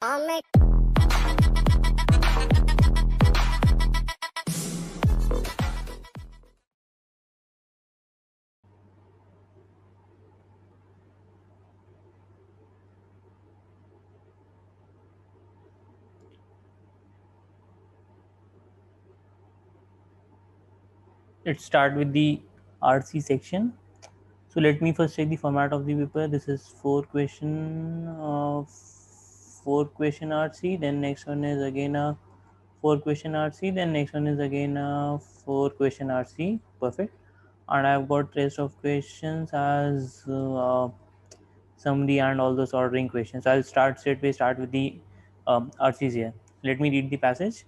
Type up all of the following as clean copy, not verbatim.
Let's start with the RC section. So let me first check the format of the paper. This is four question RC. Then next one is again a four question RC. Then next one is again a four question RC. Perfect. And I've got rest of questions as summary and all those ordering questions. I'll start with the RCs here. Let me read the passage.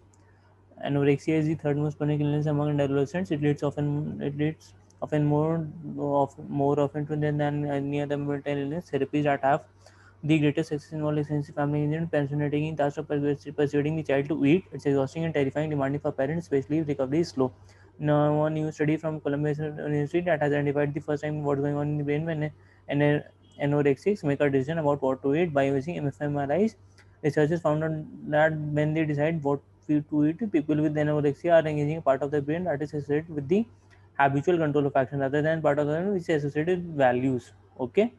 Anorexia is the third most chronic illness among adolescents. It leads often more often to death than any other mental illness. Therapies that have the greatest success involve extensive family engagement, parents undertaking task of persuading the child to eat. It's exhausting and terrifying, demanding for parents, especially if recovery is slow. Now, one new study from Columbia University that has identified the first time what's going on in the brain when an anorexics make a decision about what to eat by using fMRIs. Researchers found out that when they decide what food to eat, people with anorexia are engaging a part of the brain that is associated with the habitual control of action rather than part of the brain which is associated with values. Okay,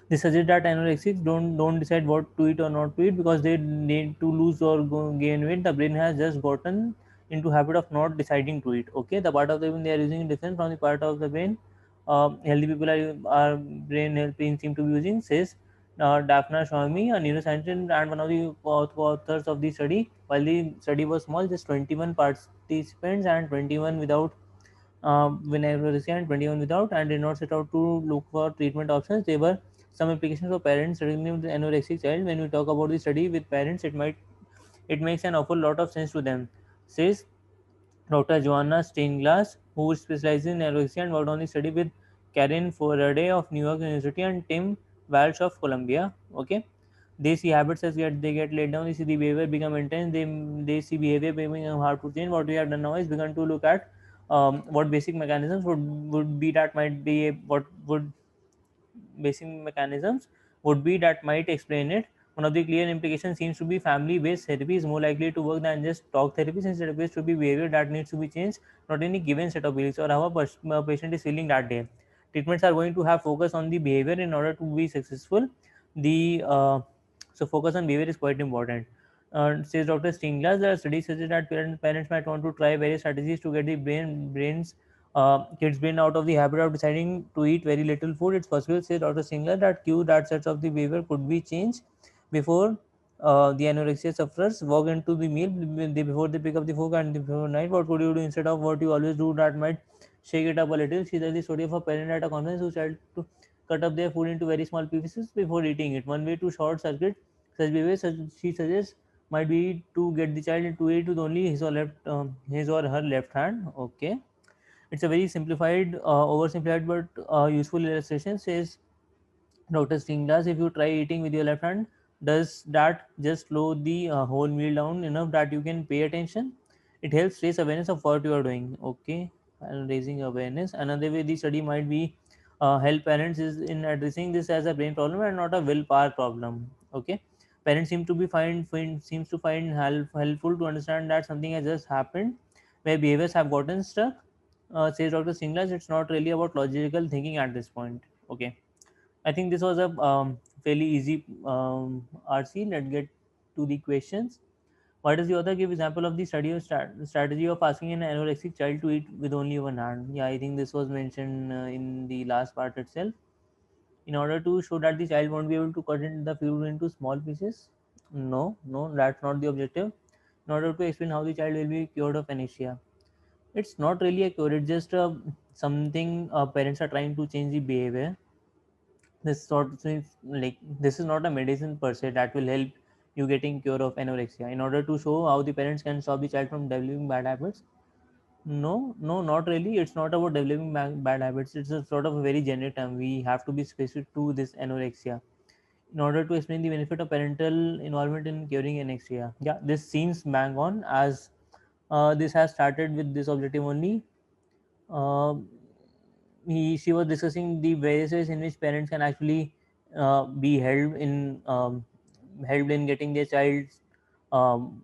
they suggest that anorexics don't decide what to eat or not to eat because they need to lose or gain weight. The brain has just gotten into habit of not deciding to eat. Okay, the part of the brain they are using different from the part of the brain healthy people are brain health pain seem to be using, says Daphna Shawmi, a neuroscientist and one of the authors of the study. While the study was small, just 21 participants and 21 without anorexia and 21 without, and did not set out to look for treatment options. There were some implications for parents struggling with anorexic child. When we talk about the study with parents, it makes an awful lot of sense to them, says Dr. Joanna Steinglass, who specializes in anorexia and worked on the study with Karen Faraday of New York University and Tim Walsh of Columbia. Okay, they see habits as they get laid down. They see the behavior become intense. They see behavior becoming hard to change. What we have done now is begun to look at what basic mechanisms would be that might be what would basic mechanisms would be that might explain it. One of the clear implications seems to be family-based therapy is more likely to work than just talk therapy, since it appears to be behavior that needs to be changed, not any given set of beliefs or how a patient is feeling that day. Treatments are going to have focus on the behavior in order to be successful. The So focus on behavior is quite important. Says Dr. Stinglass, the study suggests that parents might want to try various strategies to get the brains kids brain out of the habit of deciding to eat very little food. It's possible, says Dr. Singler, that cue that sets of the behavior could be changed before the anorexia sufferers walk into the meal before they pick up the fork and before night. What could you do instead of what you always do that might shake it up a little? She does the story of a parent at a conference who tried to cut up their food into very small pieces before eating it. One way to short circuit such behavior, she suggests, might be to get the child to eat with only his or her left hand. Okay, it's a very simplified, oversimplified but useful illustration, says Dr. Stinglass. If you try eating with your left hand, does that just slow the whole meal down enough that you can pay attention? It helps raise awareness of what you are doing. Okay, and raising awareness. Another way the study might be help parents is in addressing this as a brain problem and not a willpower problem. Okay, parents seems to find helpful to understand that something has just happened where behaviors have gotten stuck. Says Dr. Singlas, it's not really about logical thinking at this point. Okay, I think this was a fairly easy RC. Let's get to the questions. Why does the author give example of the strategy of asking an anorexic child to eat with only one hand? Yeah, I think this was mentioned in the last part itself. In order to show that the child won't be able to cut the food into small pieces. No, no, that's not the objective. In order to explain how the child will be cured of anorexia, it's not really a cure. It's just something parents are trying to change the behavior. This is not a medicine per se that will help you getting cure of anorexia. In order to show how the parents can stop the child from developing bad habits, no, not really. It's not about developing bad habits. It's a sort of a very generic term. We have to be specific to this anorexia in order to explain the benefit of parental involvement in curing anorexia. Yeah, this seems bang on, as this has started with this objective only. uh, she was discussing the various ways in which parents can actually be held in helped in getting their child um,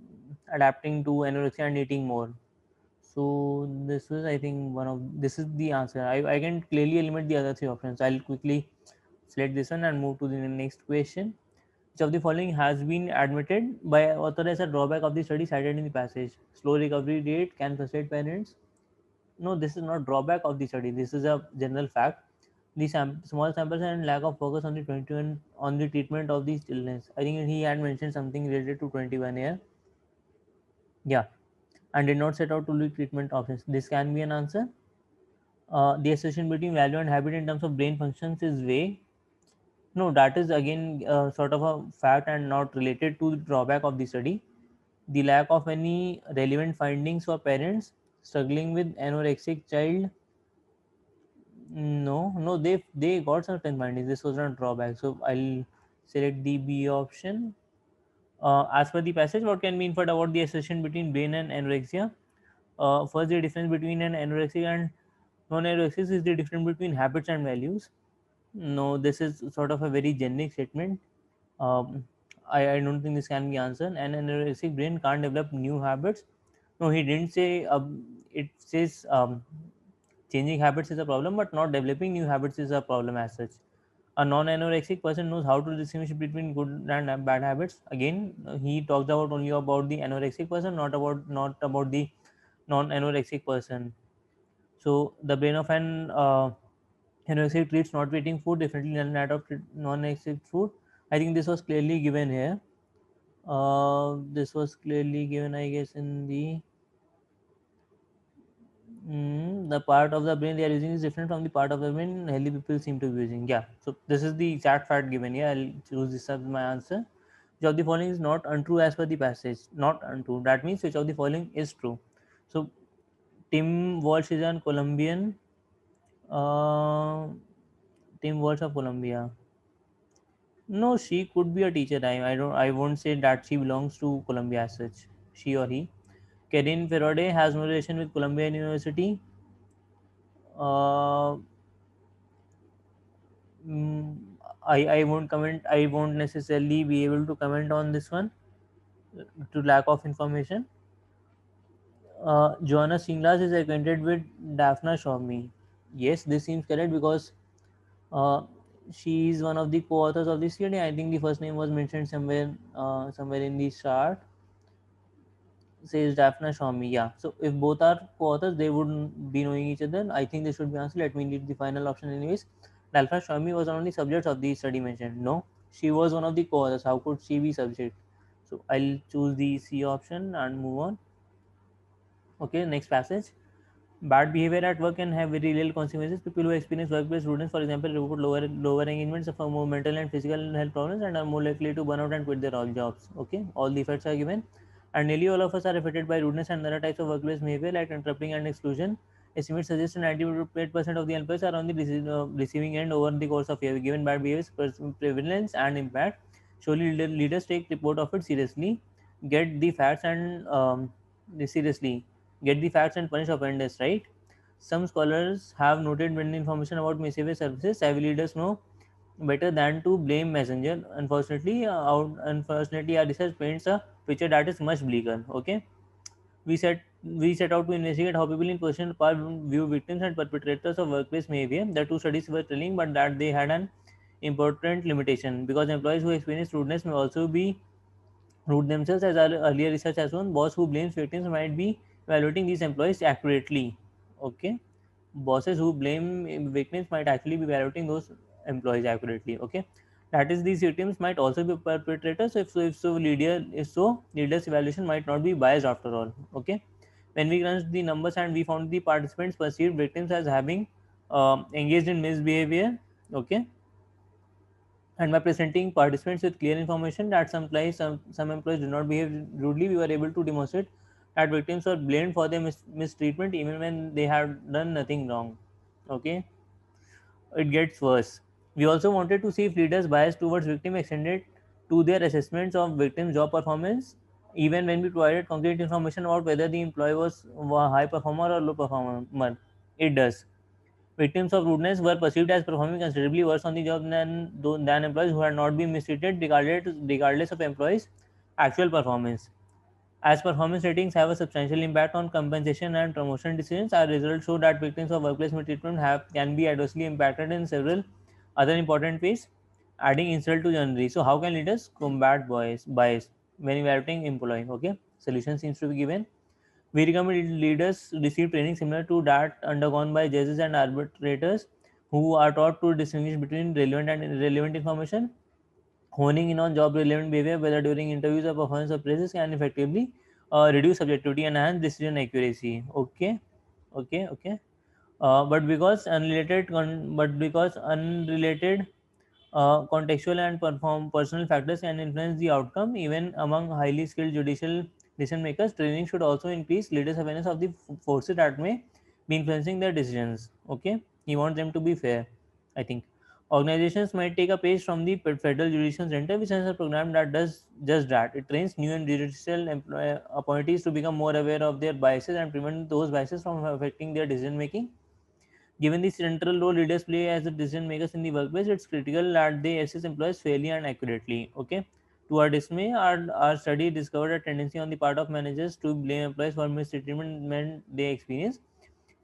adapting to anorexia and eating more. So this was, I think, this is the answer. I can clearly eliminate the other three options. I'll quickly select this one and move to the next question. Which of the following has been admitted by author as a drawback of the study cited in the passage? Slow recovery rate can frustrate parents. No, this is not drawback of the study. This is a general fact. The small samples and lack of focus on the 21 on the treatment of these illness. I think he had mentioned something related to 21 here. Yeah, and did not set out to look treatment options. This can be an answer. The association between value and habit in terms of brain functions is vague. No, that is again sort of a fact and not related to the drawback of the study. The lack of any relevant findings for parents struggling with anorexic child. No, they got certain findings. This was not drawback. So I'll select the B option. As per the passage, what can be inferred about the association between brain and anorexia? First, the difference between an anorexic and non-anorexic is the difference between habits and values. No, this is sort of a very generic statement. Um, I don't think this can be answered. An anorexic brain can't develop new habits. No, he didn't say. It says changing habits is a problem, but not developing new habits is a problem as such. A non-anorexic person knows how to distinguish between good and bad habits. Again, he talks about only about the anorexic person, not about the non-anorexic person. So the brain of an anorexic treats not eating food differently than that of non-anorexic food. I think this was clearly given here. This was clearly given, I guess, in the part of the brain they are using is different from the part of the brain healthy people seem to be using. Yeah. So this is the exact fact given here. I'll choose this as my answer. Which of the following is not untrue as per the passage? Not untrue. That means which of the following is true? So Tim Walsh is an Colombian. Uh, Tim Walsh of Colombia. No, she could be a teacher. I don't. I won't say that she belongs to Colombia as such. She or he. Karin Ferrode has no relation with Columbia University. Uh, mm, I won't comment. I won't necessarily be able to comment on this one to lack of information. Joanna Singlas is acquainted with Daphna Shawmi. Yes, this seems correct because uh, she is one of the co-authors of this study. I think the first name was mentioned somewhere in the chart. Says Daphne Shawmi. Yeah. So if both are co-authors, they wouldn't be knowing each other. I think they should be answered. Let me read the final option anyways. Daphne Shawmi was one of the subjects of the study mentioned. No, she was one of the co-authors. How could she be subject? So I'll choose the C option and move on. Okay, next passage. Bad behavior at work can have very real consequences. People who experience workplace rudeness, for example, report lower engagements, suffer more mental and physical health problems, and are more likely to burn out and quit their all jobs. Okay, all the effects are given, and nearly all of us are affected by rudeness and other types of workplace behavior like interrupting and exclusion. Estimates suggest that 98% of the employees are on the receiving end over the course of a year. Given bad behavior's prevalence and impact, surely leaders take report of it seriously, get the facts and seriously get the facts and punish offenders, right? Some scholars have noted when information about mischievous services, savvy leaders know better than to blame messenger. Unfortunately, our research paints a picture that is much bleaker. Okay, we set out to investigate how people in position of power view victims and perpetrators of workplace behavior. The two studies were thrilling, but that they had an important limitation because employees who experience rudeness may also be root themselves. As our earlier research has shown, boss who blames victims might be evaluating these employees accurately. Okay, bosses who blame victims might actually be evaluating those employees accurately. Okay, that is, these victims might also be perpetrators. If so, leaders evaluation might not be biased after all. Okay, when we crunched the numbers and we found the participants perceived victims as having engaged in misbehavior. Okay, and by presenting participants with clear information that some employees do not behave rudely, we were able to demonstrate that victims were blamed for their mistreatment even when they had done nothing wrong. Okay, it gets worse. We also wanted to see if leaders bias towards victim extended to their assessments of victims' job performance, even when we provided concrete information about whether the employee was a high performer or low performer. It does. Victims of rudeness were perceived as performing considerably worse on the job than employees who had not been mistreated, regardless of employees' actual performance. As performance ratings have a substantial impact on compensation and promotion decisions, our results show that victims of workplace mistreatment can be adversely impacted in several other important ways, adding insult to injury. So, how can leaders combat bias when evaluating employee? Okay, solution seems to be given. We recommend leaders receive training similar to that undergone by judges and arbitrators who are taught to distinguish between relevant and irrelevant information. Honing in on job relevant behavior, whether during interviews or performance appraisals, can effectively reduce subjectivity and enhance decision accuracy. Okay, okay. But because unrelated contextual and personal factors can influence the outcome, even among highly skilled judicial decision makers. Training should also increase leaders' awareness of the forces that may be influencing their decisions. Okay, he wants them to be fair. I think organizations might take a page from the Federal Judicial Center, which has a program that does just that. It trains new and judicial appointees to become more aware of their biases and prevent those biases from affecting their decision making. Given the central role leaders play as the decision makers in the workplace, it's critical that they assess employees fairly and accurately. Okay. To our dismay, our study discovered a tendency on the part of managers to blame employees for mistreatment they experience.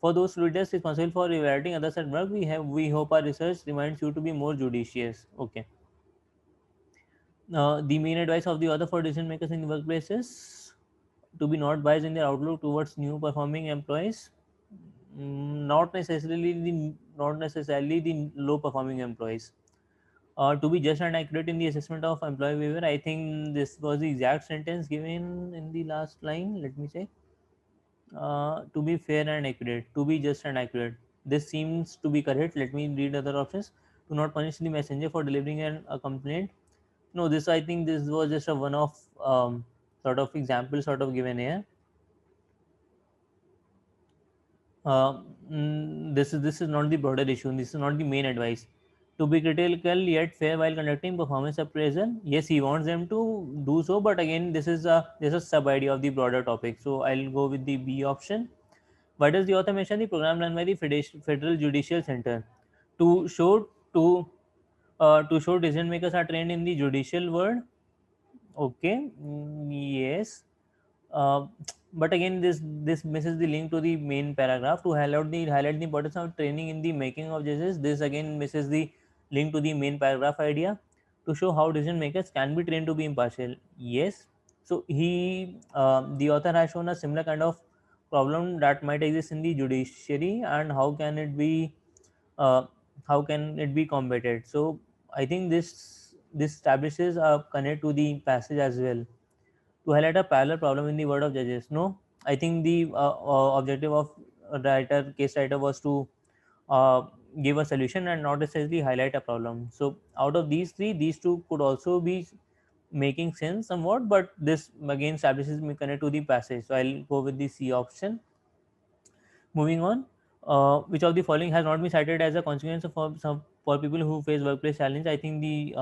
For those leaders responsible for evaluating others at work, we hope our research reminds you to be more judicious. Okay. The main advice of the author for decision makers in the workplace is to be not biased in their outlook towards new performing employees. Not necessarily the low performing employees. To be just and accurate in the assessment of employee behavior, I think this was the exact sentence given in the last line. Let me say, to be fair and accurate, to be just and accurate. This seems to be correct. Let me read other options. To not punish the messenger for delivering a complaint. No, this I think this was just a one-off sort of example, sort of given here. This is not the broader issue. This is not the main advice. To be critical yet fair while conducting performance appraisal. Yes, he wants them to do so, but again, this is a sub idea of the broader topic. So I'll go with the B option. Why does the author mention the program run by the Federal Judicial Center to show to show decision makers are trained in the judicial world? Okay, yes. Uh, but again, this misses the link to the main paragraph. To highlight the importance of training in the making of judges, this again misses the link to the main paragraph idea. To show how decision makers can be trained to be impartial. Yes. So the author has shown a similar kind of problem that might exist in the judiciary, and uh, how can it be combated. So I think this establishes a connect to the passage as well. To highlight a parallel problem in the world of judges. No, I think the objective of case writer was to uh, give a solution and not necessarily highlight a problem. So out of these three, these two could also be making sense somewhat, but this again establishes me connect to the passage. So I'll go with the C option. Moving on, which of the following has not been cited as a consequence for people who face workplace challenge? I think the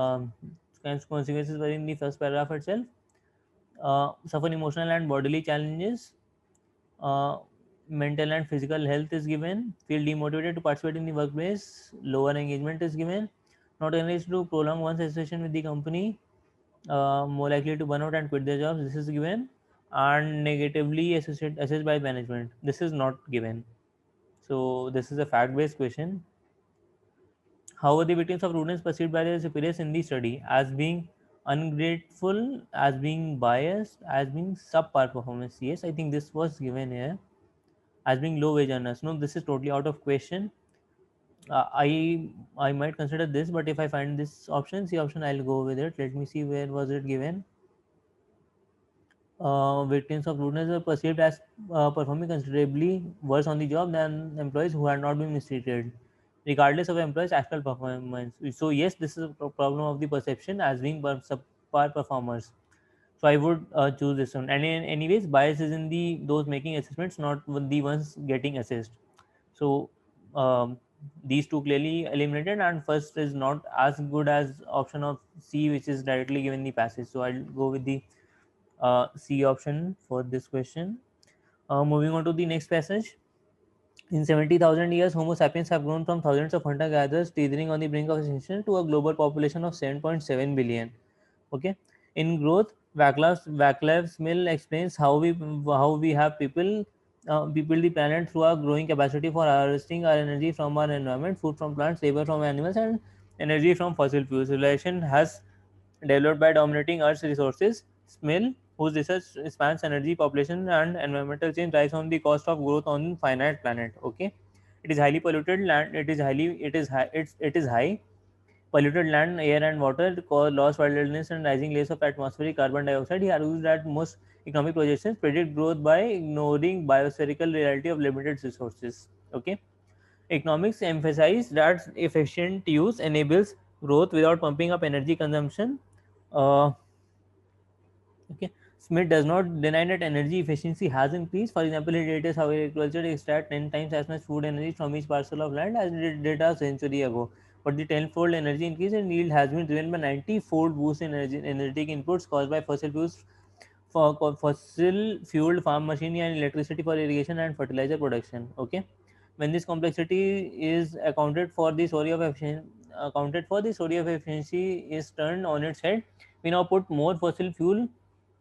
consequences were in the first paragraph itself. Suffer emotional and bodily challenges, uh, mental and physical health is given, feel demotivated to participate in the workplace, lower engagement is given, not encouraged to prolong one's association with the company, more likely to burn out and quit their jobs, this is given, and negatively assessed by management, this is not given. So this is a fact-based question. How were the victims of rudeness perceived by their superiors in the study? As being ungrateful, as being biased, as being subpar performance? Yes, I think this was given here. As being low wage earners. No, this is totally out of question. I might consider this, but if I find this option, C option, I'll go with it. Let me see where was it given. Victims of rudeness are perceived as performing considerably worse on the job than employees who had not been mistreated, regardless of employees' actual performance. So yes, this is a problem of the perception as being subpar performers. So I would choose this one. And anyways, bias is in the those making assessments, not the ones getting assessed. So these two clearly eliminated, and first is not as good as option of C, which is directly given the passage. So I'll go with the C option for this question. Moving on to the next passage. In 70,000 years, Homo sapiens have grown from thousands of hunter-gatherers teetering on the brink of extinction to a global population of 7.7 billion. Okay, in growth, Vaclav Smil explains how we have people the planet through our growing capacity for harvesting our energy from our environment, food from plants, labor from animals, and energy from fossil fuels. Civilization has developed by dominating Earth's resources. Smil, whose research spans energy, population, and environmental change, rise on the cost of growth on finite planet. Okay, it is highly polluted land. It is high polluted land, air, and water, cause lost wilderness, and rising layers of atmospheric carbon dioxide. He argues that most economic projections predict growth by ignoring biospherical reality of limited resources. Okay, economics emphasize that efficient use enables growth without pumping up energy consumption. Uh, Okay. Smith does not deny that energy efficiency has increased. For example, he data how agriculture extract 10 times as much food energy from each parcel of land as it did a century ago. But the tenfold energy increase in yield has been driven by 90-fold boost in energetic inputs caused by fossil fuels for fossil fueled farm machinery and electricity for irrigation and fertilizer production. Okay, when this complexity is accounted for, the story of efficiency is turned on its head. We now put more fossil fuel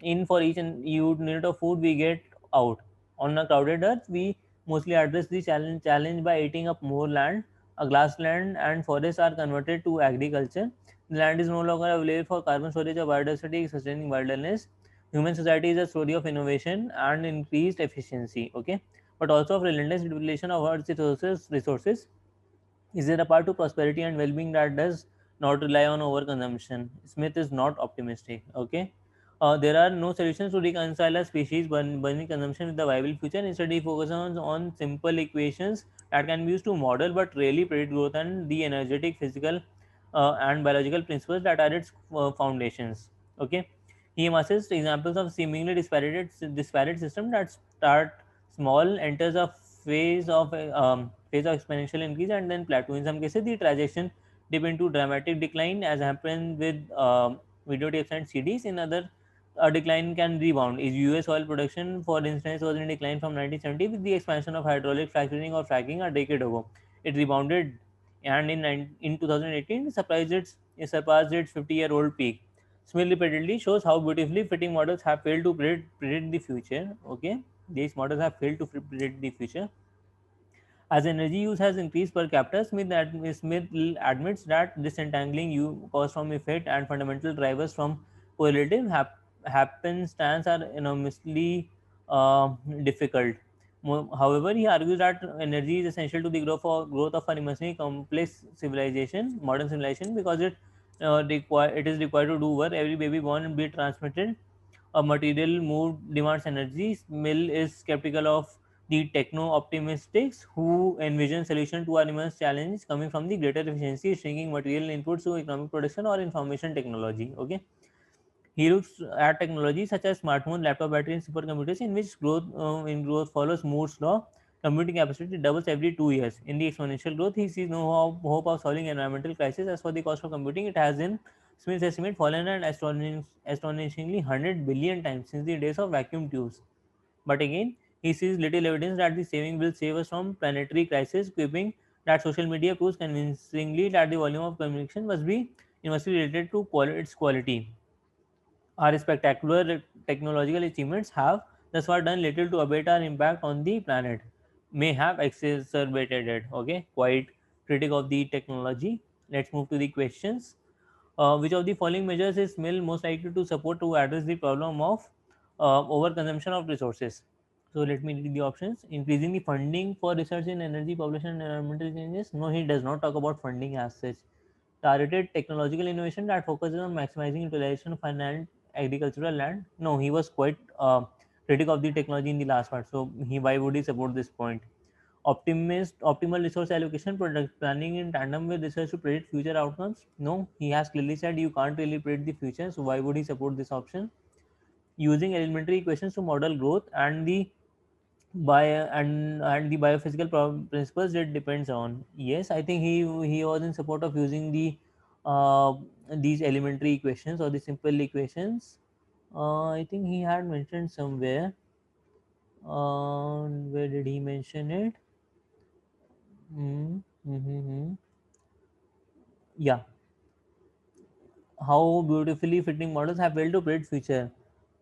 in for each unit of food we get out. On a crowded earth, we mostly address the challenge by eating up more land. A grassland and forests are converted to agriculture. The land is no longer available for carbon storage or biodiversity sustaining wilderness. Human society is a story of innovation and increased efficiency. Okay, but also of relentless depletion of Earth's resources. Is there a part to prosperity and well-being that does not rely on overconsumption? Smith is not optimistic. Okay, there are no solutions to reconcile a species burning consumption with the viable future. Instead, he focuses on simple equations that can be used to model but rarely predict growth and the energetic, physical, and biological principles that are its foundations. Okay, he emerges examples of seemingly disparate systems that start small, enters a phase of exponential increase and then plateau. In some cases, the trajectory dip into dramatic decline, as happened with videotapes and CDs. In other, a decline can rebound. Is U.S. oil production, for instance, was in decline from 1970 with the expansion of hydraulic fracturing or fracking a decade ago. It rebounded, and in 2018, it surpassed its 50-year-old peak. Smith repeatedly shows how beautifully fitting models have failed to predict the future. Okay, these models have failed to predict the future. As energy use has increased per capita, Smith admits that disentangling cause from effect and fundamental drivers from correlative happenstance are enormously difficult. However, he argues that energy is essential to the growth of an immensely complex modern civilization, because it is required to do work. Every baby born be transmitted a material move demands energy. Mill is skeptical of the techno-optimists who envision solution to our immense challenge coming from the greater efficiency, shrinking material inputs to economic production or information technology. Okay, he looks at technology such as smartphone, laptop battery, and supercomputers, in which growth follows Moore's law. Computing capacity doubles every 2 years. In the exponential growth, he sees no hope of solving environmental crisis. As for the cost of computing, it has, in Smith's estimate, fallen an astonishingly 100 billion times since the days of vacuum tubes. But again, he sees little evidence that the saving will save us from planetary crisis, quipping that social media proves convincingly that the volume of communication must be inversely related to its quality. Our spectacular technological achievements have thus far done little to abate our impact on the planet, may have exacerbated it. Okay, quite critic of the technology. Let's move to the questions. Which of the following measures is Mill most likely to support to address the problem of overconsumption of resources? So let me read the options. Increasing the funding for research in energy, population, and environmental changes. No, he does not talk about funding as such. Targeted technological innovation that focuses on maximizing utilization of finite agricultural land. No, he was quite critic of the technology in the last part. So why would he support this point? Optimal resource allocation, product planning in tandem with research to predict future outcomes. No, he has clearly said you can't really predict the future. So why would he support this option? Using elementary equations to model growth and the the biophysical principles it depends on. Yes, I think he was in support of using uh, these elementary equations or the simple equations. I think he had mentioned somewhere. Where did he mention it? Mm-hmm. Yeah, how beautifully fitting models have failed to predict future.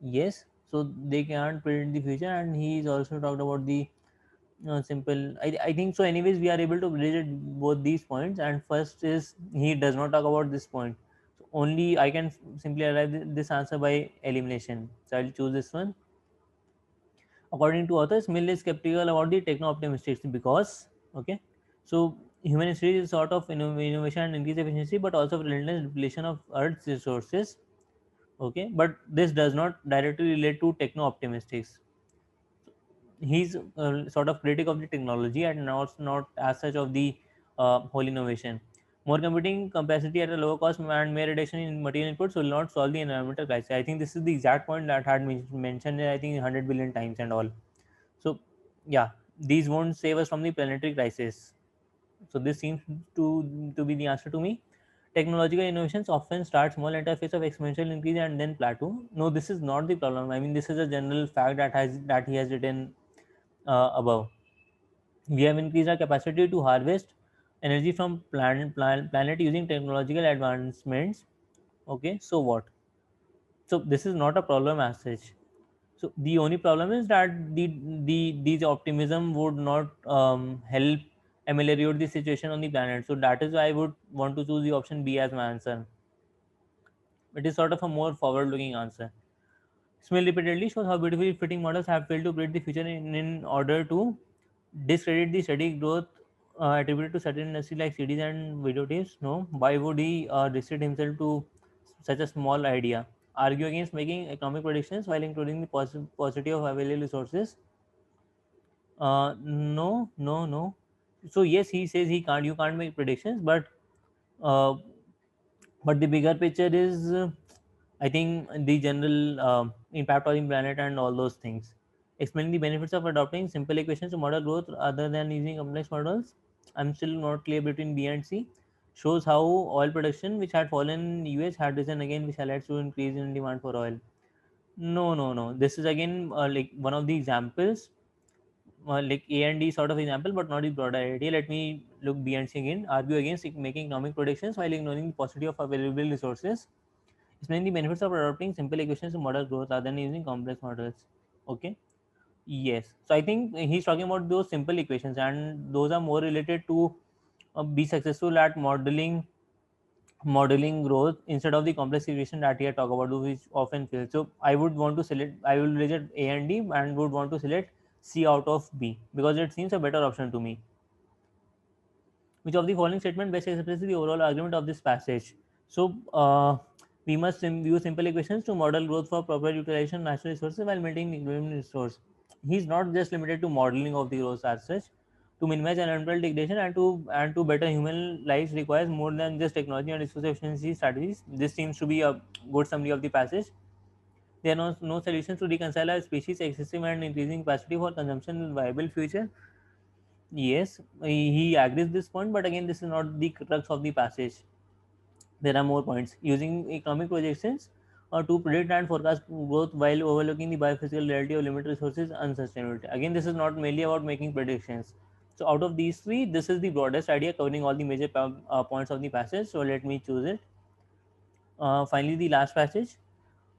Yes, so they can't predict the future, and he's also talked about the simple. I think so. Anyways, we are able to relate both these points. And first is he does not talk about this point. So only I can simply arrive this answer by elimination. So I'll choose this one. According to authors, Mill is skeptical about the techno-optimistics because, okay, so human history is sort of innovation and increased efficiency, but also relentless depletion of Earth's resources. Okay, but this does not directly relate to techno-optimistics. He's sort of critic of the technology and not as such of the whole innovation. More computing capacity at a lower cost and mere reduction in material inputs will not solve the environmental crisis. I think this is the exact point that had mentioned I think 100 billion times and all. So yeah, these won't save us from the planetary crisis. So this seems to be the answer to me. Technological innovations often start small at a phase of exponential increase and then plateau. No, this is not the problem. I mean, this is a general fact that he has written above. We have increased our capacity to harvest energy from planet using technological advancements. Okay, so what? So this is not a problem as such. So the only problem is that these optimism would not help ameliorate the situation on the planet. So that is why I would want to choose the option B as my answer. It is sort of a more forward-looking answer. Smell repeatedly shows how beautifully fitting models have failed to predict the future in order to discredit the steady growth attributed to certain industries like CDs and video tapes. No, why would he restrict himself to such a small idea? Argue against making economic predictions while including the paucity of available resources. No, no, no. So yes, he says he can't. You can't make predictions, uh, but the bigger picture is, I think, the general impact on the planet and all those things. Explaining the benefits of adopting simple equations to model growth other than using complex models. I'm still not clear between B and C. Shows how oil production, which had fallen in US, had risen again, which highlights to increase in demand for oil. No, no, no. This is again like one of the examples, like A and D sort of example, but not the broader idea. Let me look B and C again. Argue against making economic predictions while ignoring the paucity of available resources. Explain the benefits of adopting simple equations to model growth rather than using complex models. Okay. Yes. So I think he's talking about those simple equations, and those are more related to be successful at modeling growth instead of the complex equation that he had talked about, which often fails. So I would want to select. I will reject A and D, and would want to select C out of B because it seems a better option to me. Which of the following statement best expresses the overall argument of this passage? So, we must use simple equations to model growth for proper utilization of natural resources while maintaining equilibrium resource. He's not just limited to modeling of the growth as such. To minimize environmental degradation and to better human lives requires more than just technology and resource efficiency strategies. This seems to be a good summary of the passage. There are no solutions to reconcile a species' excessive and increasing capacity for consumption in viable future. Yes, he agrees this point, but again, this is not the crux of the passage. There are more points. Using economic projections to predict and forecast growth while overlooking the biophysical reality of limited resources unsustainability. Again, this is not mainly about making predictions. So, out of these three, this is the broadest idea covering all the major points of the passage. So, let me choose it. Finally, the last passage.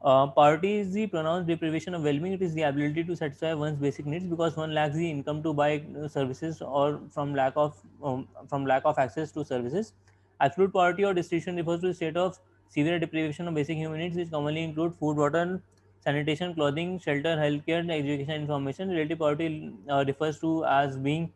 Poverty is the pronounced deprivation of well-being. It is the ability to satisfy one's basic needs because one lacks the income to buy services or from lack of access to services. Absolute poverty or destitution refers to a state of severe deprivation of basic human needs, which commonly include food, water, sanitation, clothing, shelter, healthcare, education, information. Relative poverty refers to as being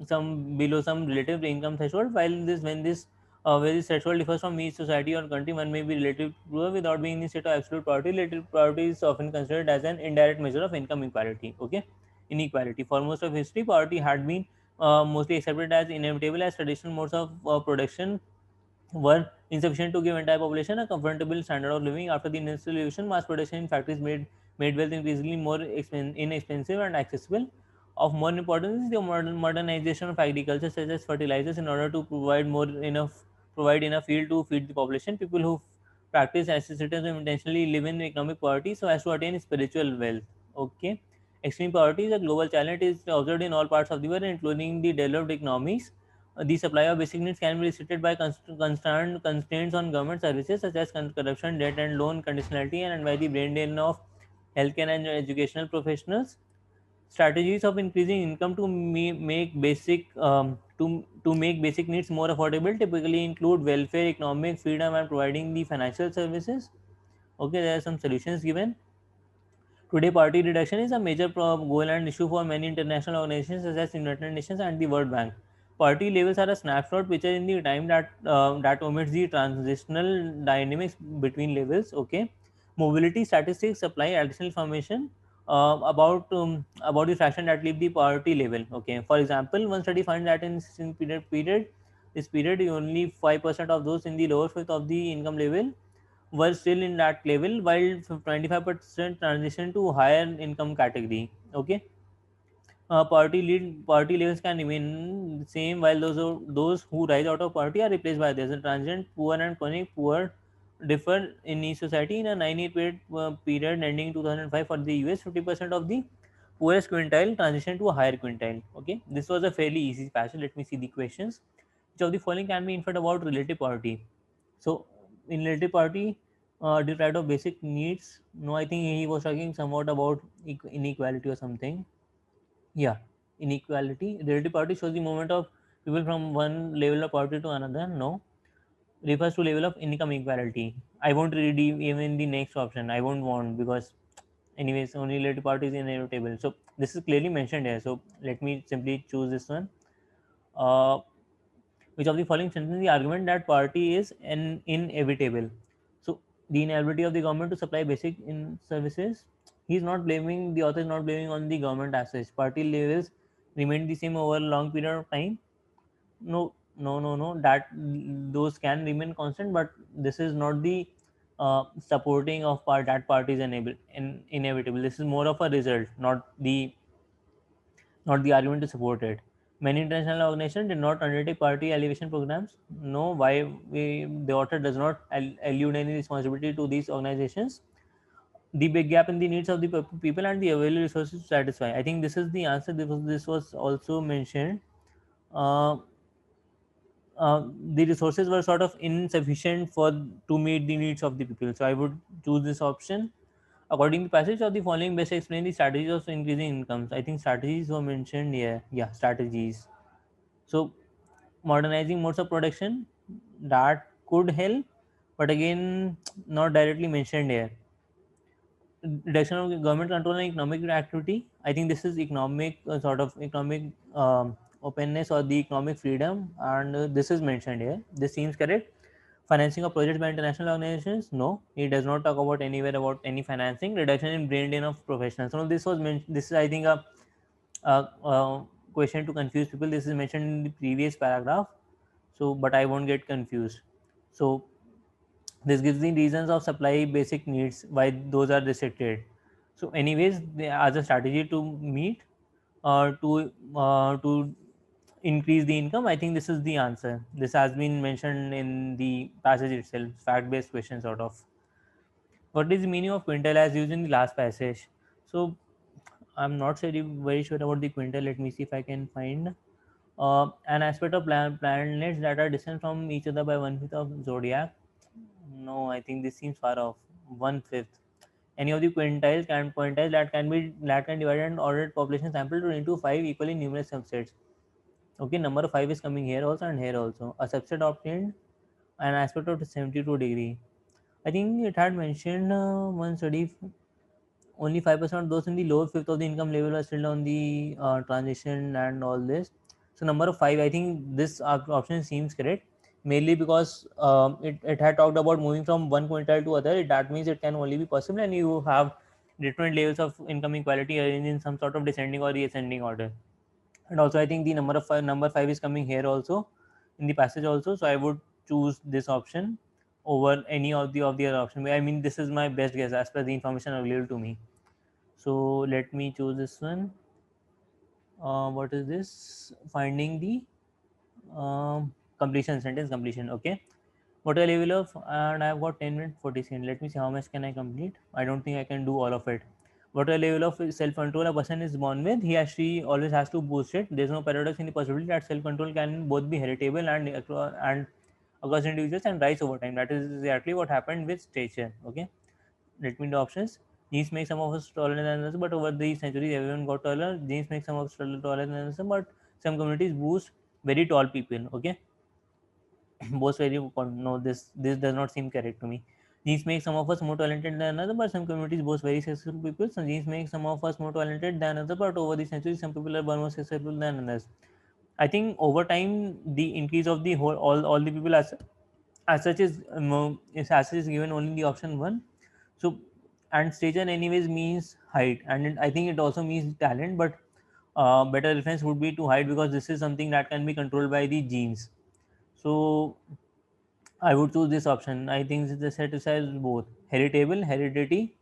some below some relative income threshold, while this when this where this threshold differs from each society or country, one may be relative poor without being in the state of absolute poverty. Relative poverty is often considered as an indirect measure of income equality. Okay, inequality. For most of history, poverty had been mostly accepted as inevitable as traditional modes of production were insufficient to give entire population a comfortable standard of living. After the industrial revolution, mass production in factories made wealth increasingly more inexpensive and accessible. Of more importance is the modernization of agriculture, such as fertilizers, in order to provide enough yield to feed the population. People who practice asceticism intentionally live in economic poverty so as to attain spiritual wealth. Okay, extreme poverty is a global challenge. It is observed in all parts of the world, including the developed economies. The supply of basic needs can be restricted by constraints on government services such as corruption, debt and loan conditionality, and by the brain drain of healthcare and educational professionals. Strategies of increasing income to make basic to make basic needs more affordable typically include welfare, economic freedom, and providing the financial services. Okay, there are some solutions given. Today, poverty reduction is a major goal and issue for many international organizations such as United Nations and the World Bank. Poverty levels are a snapshot picture in the time that omits the transitional dynamics between levels. Okay, mobility statistics supply additional information about the fraction that leave the poverty level. Okay, for example, one study finds that in this period only 5% of those in the lower fifth of the income level were still in that level, while 25% transition to higher income category. Okay, poverty levels can remain the same while those who rise out of poverty are replaced by others. The transient poor and chronic poor differ in each society. In a 9-year period ending in 2005 for the US, 50% of the poorest quintile transition to a higher quintile. Okay, this was a fairly easy passage. Let me see the questions. Which of the following can be inferred about relative poverty? So, in relative poverty, deprived of basic needs. No, I think he was talking somewhat about inequality or something. Yeah, inequality. Relative poverty shows the movement of people from one level of poverty to another. No, refers to level of income equality. I won't read even the next option. I won't want because, anyways, only relative poverty is inevitable. So this is clearly mentioned here. So let me simply choose this one. Uh, which of the following strengthens the argument that poverty is inevitable? So the inability of the government to supply basic in services. He is not blaming the author is not blaming on the government as such. Poverty levels remain the same over a long period of time. No, no, no, no. That those can remain constant, but this is not the supporting of that part is inevitable. This is more of a result, not the argument to support it. Many international organizations did not undertake poverty alleviation programs. No, the author does not allude any responsibility to these organizations. The big gap in the needs of the people and the available resources to satisfy. I think this is the answer. This was also mentioned. Uh, the resources were sort of insufficient for to meet the needs of the people. So I would choose this option. According to passage of the following best explain the strategies of increasing incomes. I think strategies were mentioned here. Yeah, strategies. So modernizing modes of production that could help, but again not directly mentioned here. Reduction of government control and economic activity. I think this is economic sort of economic openness or the economic freedom, and this is mentioned here. This seems correct. Financing of projects by international organizations. No, he does not talk about anywhere about any financing. Reduction in brain drain of professionals. So this was mentioned. This is I think a question to confuse people. This is mentioned in the previous paragraph. So, but I won't get confused. So this gives the reasons of supply basic needs why those are restricted. So anyways, as a strategy to meet to increase the income, I think this is the answer. This has been mentioned in the passage itself, fact based question sort of. What is the meaning of quintile as used in the last passage? So I'm not very sure about the quintile. Let me see if I can find an aspect of planets that are distant from each other by 1/5 of zodiac. No, I think this seems far off. 1/5. Any of the quintiles that can divide an ordered population sample into five equally numerous subsets. Okay, number five is coming here also and here also. A subset obtained an aspect of 72 degree. I think it had mentioned one study only 5% of those in the lower fifth of the income level are still on the transition and all this. So number of five, I think this option seems correct, mainly because it had talked about moving from one quintile to other. That means it can only be possible, and you have different levels of income equality arranged in some sort of descending or ascending order. And also, I think the number five is coming here also in the passage also. So I would choose this option over any of the other option. I mean, this is my best guess as per the information available to me. So let me choose this one. What is this? Finding the completion, sentence completion. Okay. What a level of, and I've got 10 minutes 40 seconds. Let me see how much can I complete. I don't think I can do all of it. whatever level of self-control a person is born with, he or she always has to boost it. There's no paradox in the possibility that self-control can both be heritable and across individuals and rise over time. That is exactly what happened with stature. Okay, let me do options. Genes make some of us taller than others, but over the centuries, everyone got taller. Genes make some of us taller than others, but some communities boost very tall people. Okay, both very no, this does not seem correct to me. Genes make some of us more talented than another, but some communities boast very successful people. Some genes make some of us more talented than others, but over the centuries, some people are more successful than others. I think over time, the increase of the whole all the people as such is as such is given only the option one. So and stature anyways means height, and I think it also means talent, but better reference would be to height because this is something that can be controlled by the genes. So I would choose this option. I think the satisfies both heritable, heredity,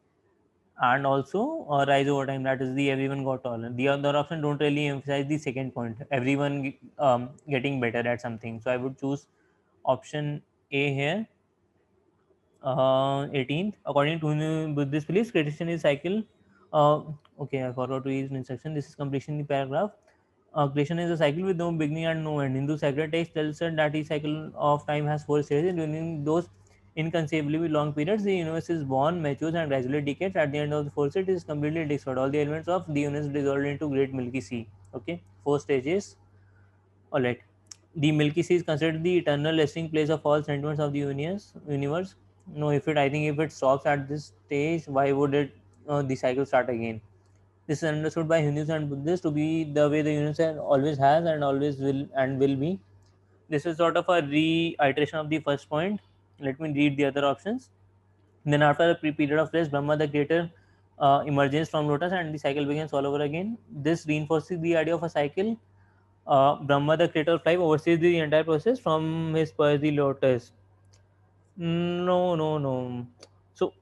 and also rise over time. That is the everyone got taller. The other option don't really emphasize the second point. Everyone getting better at something. So I would choose option A here. 18th. According to Buddhist beliefs, creation is cycle. Uh, okay, I forgot to use an instruction. This is completion in the paragraph. Creation is a cycle with no beginning and no end. Hindu sacred text tells us that each cycle of time has four stages. During those inconceivably long periods, the universe is born, matures, and gradually decays. At the end of the fourth stage, it is completely destroyed. All the elements of the universe dissolved into great Milky Sea. Okay, four stages. All right. The Milky Sea is considered the eternal resting place of all sentiments of the universe. No, if it, I think if it stops at this stage, why would it the cycle start again? This is understood by Hindus and Buddhists to be the way the universe always has and always will be. This is sort of a reiteration of the first point. Let me read the other options. Then after a period of rest, Brahma the creator emerges from lotus and the cycle begins all over again. This reinforces the idea of a cycle. Brahma, the creator of life, oversees the entire process from his the lotus. No, no, no. So,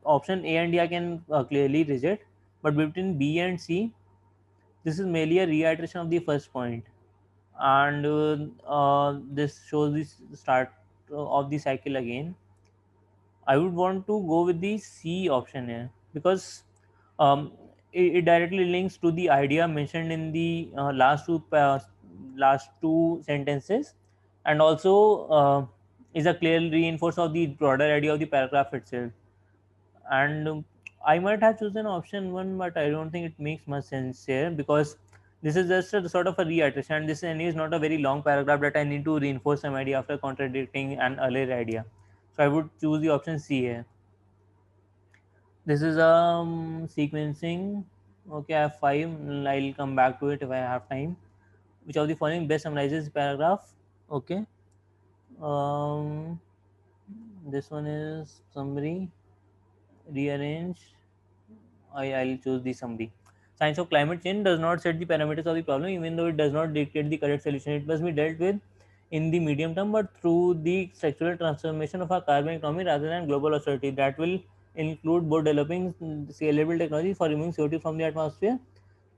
option A and D I can clearly reject, but between B and C, this is merely a reiteration of the first point, and this shows the start of the cycle again. I would want to go with the C option here because um, it directly links to the idea mentioned in the last two sentences, and also is a clear reinforce of the broader idea of the paragraph itself. And I might have chosen option one, but I don't think it makes much sense here because this is just a sort of a reiteration. And this is not a very long paragraph that I need to reinforce some idea after contradicting an earlier idea. So I would choose the option C here. This is sequencing. Okay, I have five. I'll come back to it if I have time. Which of the following best summarizes paragraph? Okay. Um, this one is summary. Rearrange. I'll choose the summary. Science of climate change does not set the parameters of the problem, even though it does not dictate the correct solution. It must be dealt with in the medium term, but through the structural transformation of our carbon economy rather than global austerity. That will include both developing scalable technology for removing CO2 from the atmosphere,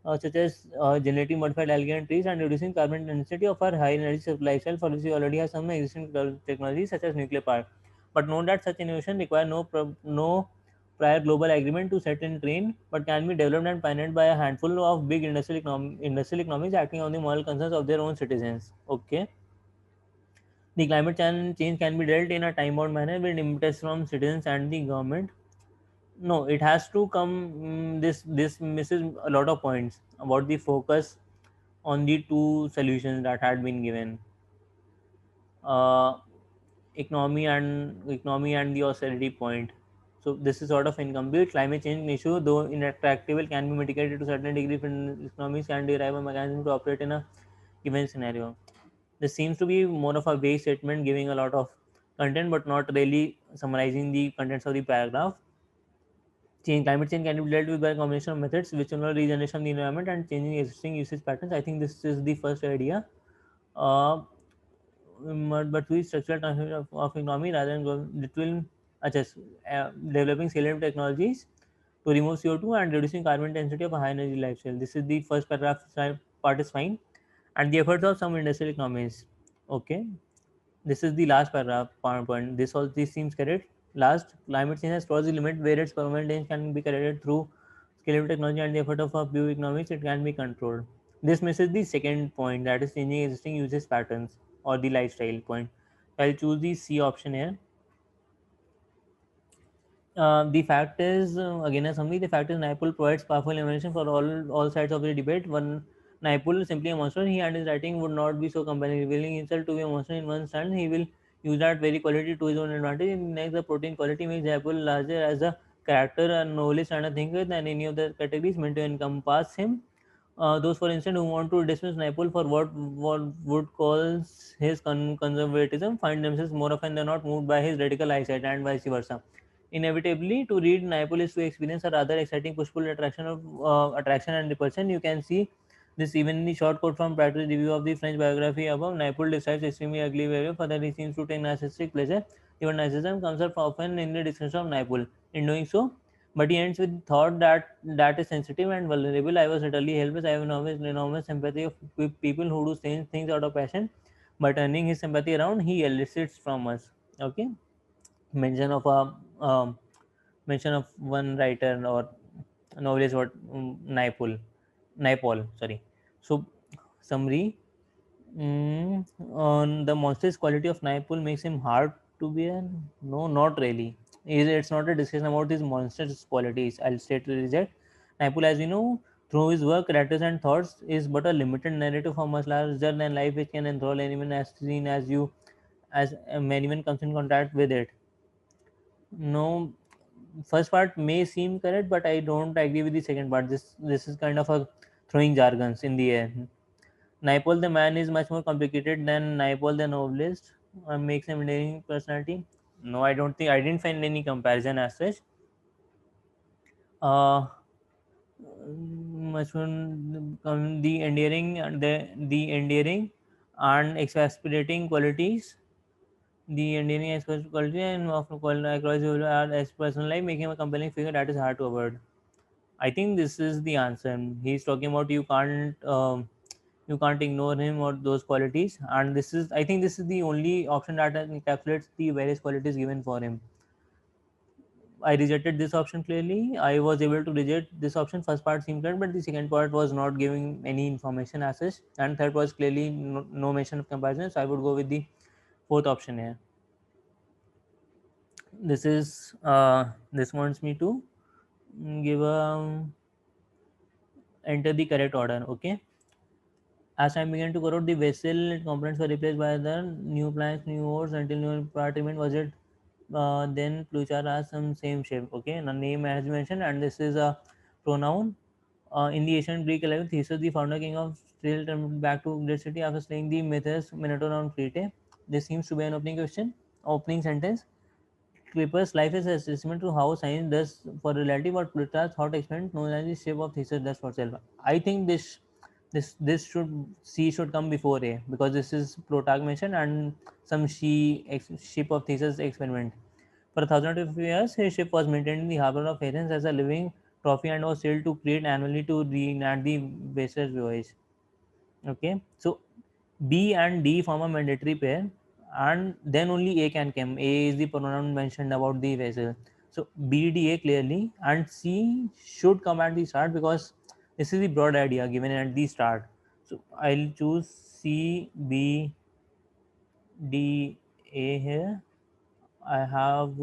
such as genetically modified algae and trees, and reducing carbon intensity of our high energy lifestyle, for which we already have some existing technologies such as nuclear power. But note that such innovation require no prior global agreement to set in train, but can be developed and financed by a handful of big industrial economies acting on the moral concerns of their own citizens. Okay. The change can be dealt in a time-bound manner with impetus from citizens and the government. No, it has to come. This misses a lot of points about the focus on the two solutions that had been given. Uh, economy and the austerity point. So this is sort of incomplete. Climate change issue, though intractable, can be mitigated to a certain degree if economies can derive a mechanism to operate in a given scenario. This seems to be more of a vague statement, giving a lot of content but not really summarizing the contents of the paragraph. Climate change can be dealt with by a combination of methods which involve regeneration of the environment and changing existing usage patterns. I think this is the first idea. Uh, but with structural transformation of economy rather than it will adjust developing salient technologies to remove CO2 and reducing carbon intensity of a high energy lifestyle. This is the first paragraph part is fine, and the efforts of some industrial economies. Okay, this is the last paragraph point. This seems correct. Last, climate change has crossed the limit where its permanent change can be corrected through scalable technology and the effort of bioeconomics, it can be controlled. This misses the second point, that is changing existing usage patterns or the lifestyle point. I'll choose the C option here. The fact is, again a summary, the fact is Naipaul provides powerful information for all sides of the debate. One, Naipaul is simply a monster. He and his writing would not be so compelling. Revealing himself to be a monster in one stand, he will use that very quality to his own advantage. Next, the protein quality makes Naipaul larger as a character, a novelist, and a thinker than any of the categories meant to encompass him. Those, for instance, who want to dismiss Naipaul for what would call his conservatism find themselves more often than not moved by his radical eyesight, and vice versa. Inevitably, to read Naipaul is to experience a rather exciting push-pull attraction and repulsion. You can see this even in the short quote from Pratt's review of the French biography above. Naipaul describes extremely ugly behavior. Further, he seems to take narcissistic pleasure. Even narcissism comes up often in the discussion of Naipaul. In doing so, but he ends with thought that is sensitive and vulnerable. I was utterly helpless. I have enormous sympathy with people who do strange things out of passion, but earning his sympathy around, he elicits from us. Okay, mention of a mention of one writer or novelist, what Naipaul. Sorry. So summary. On the monstrous quality of Naipaul makes him hard to bear. No, not really. It's not a discussion about his monstrous qualities. I'll straight reject. Naipaul, as we know, through his work, characters, and thoughts, is but a limited narrative of much larger than life, which can enthrall anyone as soon as anyone comes in contact with it. No, first part may seem correct, but I don't agree with the second part. This is kind of a throwing jargons in the air. Naipaul the man is much more complicated than Naipaul the novelist. Makes him endearing personality. No, I don't think, I didn't find any comparison as such. Uh, much more the endearing and the endearing and exasperating qualities. The endearing expressive quality and of across as personal life, making him a compelling figure that is hard to avoid. I think this is the answer. He's talking about you can't ignore him or those qualities, and this is, I think this is the only option that encapsulates the various qualities given for him. I rejected this option clearly. I was able to reject this option. First part seemed clear, but the second part was not giving any information as such, and third was clearly no mention of comparison. So I would go with the fourth option here. This wants me to give a enter the correct order. Okay. As time began to corrode, the vessel components were replaced by the new planks, new oars until new part remained. Was it then Pluchar has some same shape? Okay, the name as mentioned, and this is a pronoun. In the ancient Greek 11th, Theseus, the founder king of Thrace, turned back to great city after slaying the Mithras Minotaur on Crete. This seems to be an opening question, opening sentence. Clipper's life is a testament to how science does for reality what Plutarch's thought experiment known as the shape of Theseus does for self. I think this should C should come before A, because this is Plutarch mentioned and some ship of Theseus experiment. For 1,050 years, his ship was maintained in the harbor of Athens as a living trophy and was sailed to Crete annually to reenact the baser's voyage. Okay, so B and D form a mandatory pair, and then only A can come. A is the pronoun mentioned about the vessel. So B, D, A clearly, and C should come at the start because this is the broad idea given at the start. So I'll choose C, B, D, A here. I have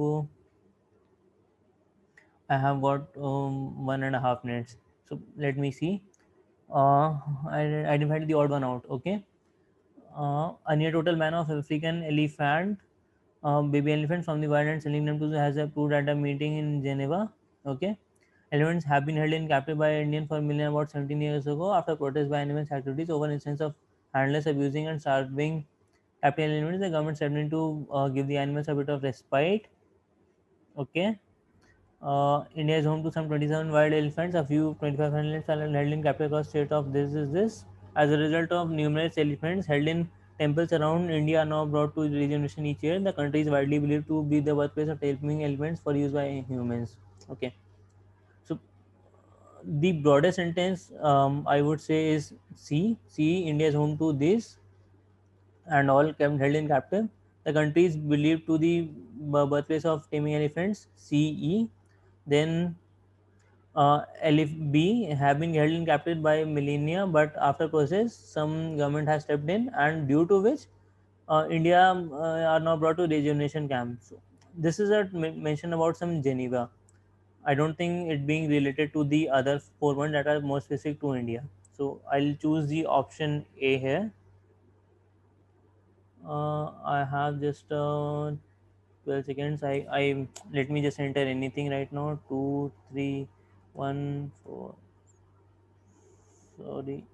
I have got 1.5 minutes. So let me see. I identified the odd one out. Okay. A near total ban of African elephant, baby elephants from the wild and selling them to has approved at a meeting in Geneva. Okay. Elephants have been held in captive by Indian for million about 17 years ago after protest by animal activities over instance of handless abusing and starving captive elephants. The government stepped in to give the animals a bit of respite. Okay. India is home to some 27 wild elephants. A few 25 elephants are held in captive across state of this. As a result of numerous elephants held in temples around India are now brought to regeneration each year. The country is widely believed to be the birthplace of taming elephants for use by humans. Okay, so the broader sentence I would say is C. C. India is home to this and all kept held in captive. The country is believed to the birthplace of taming elephants. CE. Then Elif B have been held in captivity by millennia, but after process, some government has stepped in, and due to which India are now brought to rejuvenation camps. So this is a mention about some Geneva. I don't think it being related to the other 4 points that are more specific to India. So I'll choose the option A here. I have just 12 seconds. I let me just enter anything right now. 2, 3, 1, 4. Sorry.